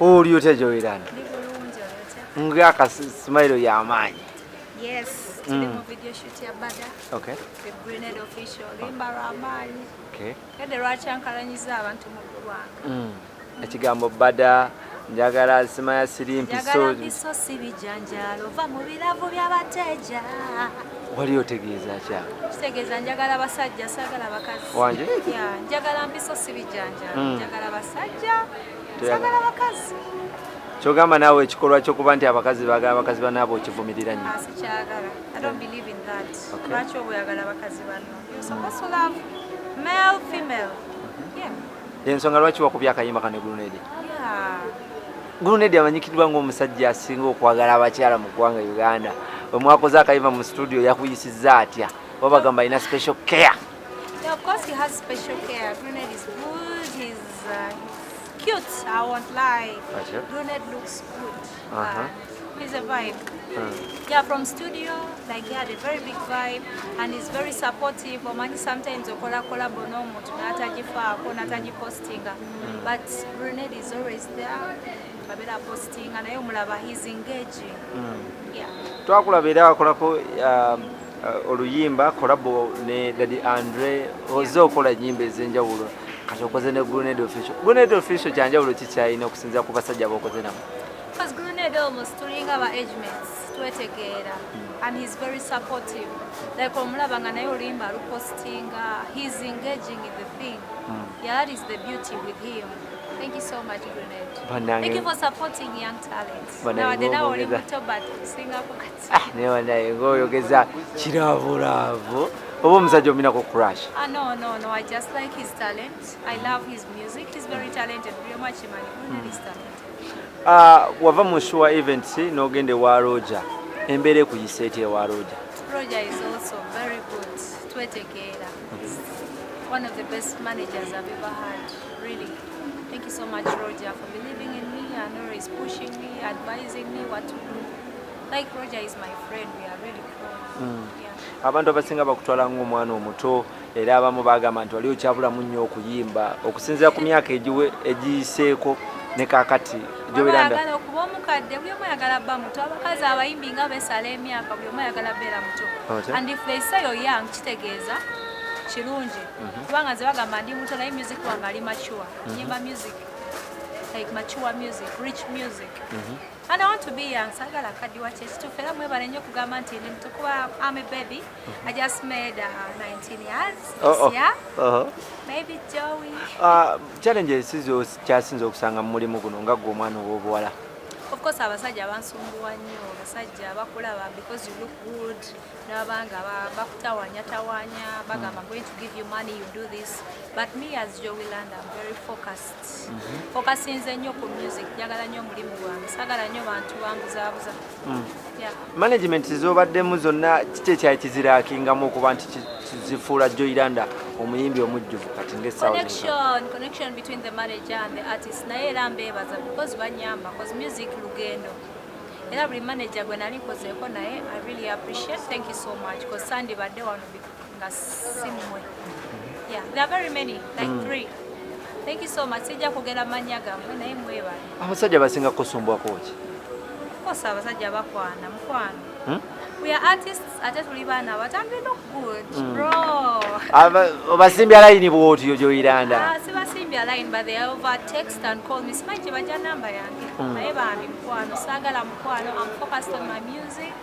Oli otya Jowy Landa? Ngaka smile ya amaanyi. Yes, tuli mu video shoot ya Bada. Okay. The Grenade official limba lwa amaanyi. Okay. Kede lwakyankalanyiza abantu mu ggwanga. Ekigambo Bada njagala simaya sirimpi njagala mpiso si bijanjalo va mu biravu by'abateja. Wali otegeeza kya? Kitegeeza njagala basajja saagala bakazi. Wanje? Yeah, njagala mpiso si bijanjalo. Njagala basajja saagala bakazi. Kyogamba naawe ekikolwa ky'okuba nti abakazi baagala abakazi banaabo okivumirira nnyo. Sikyagala. I don't believe in that. Lwaki obweyagala abakazi banno? You're supposed to love male, female. Yeah. Ensonga lwaki wakubya akayimba kano Grenade? Yeah. Grenade amanyikiddwa ng'omusajja asinga okwagala abakyala mu ggwanga Uganda. Bwe mwakoze akayimba mu studio yakuyisizza atya? Oba bagamba alina special care? Yeah, of course he has special care. Grenade is good. He's cute. I won't lie. Gotcha. Grenade looks good. He's a vibe. Yeah, from studio, like he had a very big vibe, and he's very supportive. Omani sometimes okola bono mutu natajifaako natajipostinga, but Grenade is always there. Babera postinga naye omulaba he's engaging. Yeah. Twakulabira akolako oluyimba kolabo ne Daddy Andre ozo okola nyimba ez'enjawulo. Kati okoze ne Grenade official. Grenade official kyanjawulo kikyalina okusinziira ku basajja b'okoze nabo. Because Grenade almost touring our age mates, twetegeera, and he's very supportive. Like omulabanga naye oluyimba alupostinga, he's engaging in the thing. Yeah, that is the beauty with him. Thank you so much, Grenade. Thank you for supporting young talents. Now oli muto but kusingaako kati. Naye wanaye ng'oyogeza kirabulaavu. Oba omusajja ominako crush? No, I just like his talent. I love his music. He's very talented. Very much Grenade is talented. Wava mu show event n'ogende wa Roger. Embeera ekuyisa etya ewa Roger? Roger is also very good. Twetegeera. One of the best managers I've ever had. Really. Thank you so much, Roger, for believing in me and always pushing me, advising me what to do. Like Roger is my friend. We are really close. Yeah. Abantu abasinga bakutwala ng'omwana omuto era abamu bagamba nti wali okyabulamu nnyo okuyimba okusinziira ku myaka egiyiseeko ne kaakati Jowy Landa. Ayagala okuba omukadde buli omu ayagala bba muto. Abakazi abayimbi nga beesala emyaka buli omu ayagala beera muto. And if they say you're young kitegeeza kirungi kubanga nze bagamba ndi muto naye music wange ali mature. Nyimba music like mature music, rich music. And I want to be young. Sagala kadiwa kyekituufu era mwebale nnyo okugamba nti ndi muto kuba I'm a baby. I just made 19 years this year. Maybe Jowy. Challenges sizo kyasinze okusanga mu mulimu guno nga gwe omwana ow'obuwala. Of course abasajja bansumbuwa nnyo, abasajja bakulaba because you look good, n'abanga bakutawanya bagamba I'm going to give you money, you do this. But me as Jowy Landa, I'm very focused. Focusinze nnyo ku music, njagala nnyo omulimu gwange, saagala nnyo bantu bambuzaabuza. Yeah. Management z'obaddemu zonna kiki ekyali kiziraakingamu okuba nti kizifuula Jowy Landa omuyimbi omujjuvu kati ng'essaawa connection between the manager and the artist naye era mbeebaza because banyamba because music lugendo era buli manager gwe nali nkozeeko naye I really appreciate. Thank you so much because Sunday badde wano nga simmwe. Yeah, there are very many like 3. Thank you so much. Sijja kugera mannya gammwe naye mwebale. Abasajja basinga kusumbuwako ki? Kosa abasajja bakwana mukwano. We are artists ate tuli baana but I'm not good bro. Obasimbya line bw'otyo Jowy Landa? Sibasimbya line but they over text and call me. Simanyi bajja namba yange naye bambi mukwano saagala mukwano. I'm focused on my music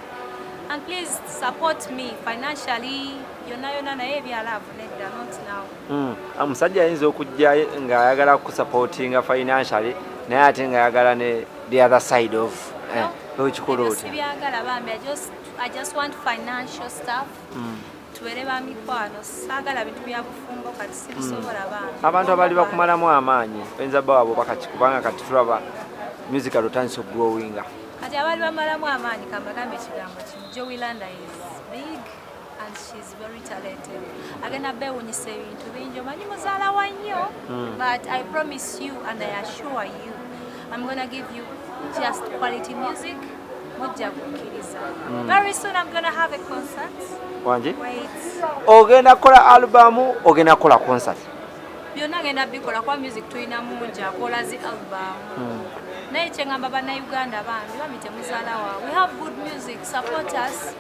and please support me financially. Yonna naye ebyalaavu nedda not now. Omusajja ayinza okujja ng'ayagala kusupportinga financially naye ate ng'ayagala ne the other side of ekikola otya? Sibyagala bambi I just want financial stuff. Tuwere ba mikwano saagala bintu bya bufumbo kati sibisobola bambi. Abantu abali bakumalamu amaanyi oyinza bba wabo bakati kubanga kati tulaba musical otandise okugrowinga. Kati abali bamalamu amaanyi kambagambe ekigambo kino Jowy Landa is big and she's very talented. Agenda beewuunyisa ebintu bingi omanyi muzaala wa nnyo but I promise you and I assure you I'm gonna give you just quality music. Very soon I'm gonna have a concert. Wanje? Wait. Ogenda kola album, ogenda kola concert. Byonna ngenda bikola kwa music tulina mungi akola zi album. naye kyengamba bannayuganda bambi bambi temuzaala waawe. We have good music, support us,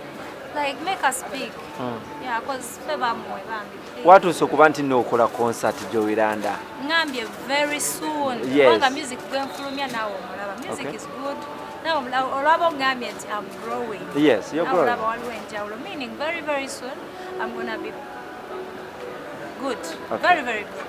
like make us big. Yeah, because ffe bammwe bambi. Watuuse okuba nti nookola concert Jowy Landa? Ngambye very soon. Yes. Kubanga music gwenfulumya naawe omulaba. Music is good. Olwaba ngambye nti I'm growing. Yes, you're growing. Olwaba waliwo enjawulo. Meaning very, very soon I'm gonna be good. Okay. Very, very good.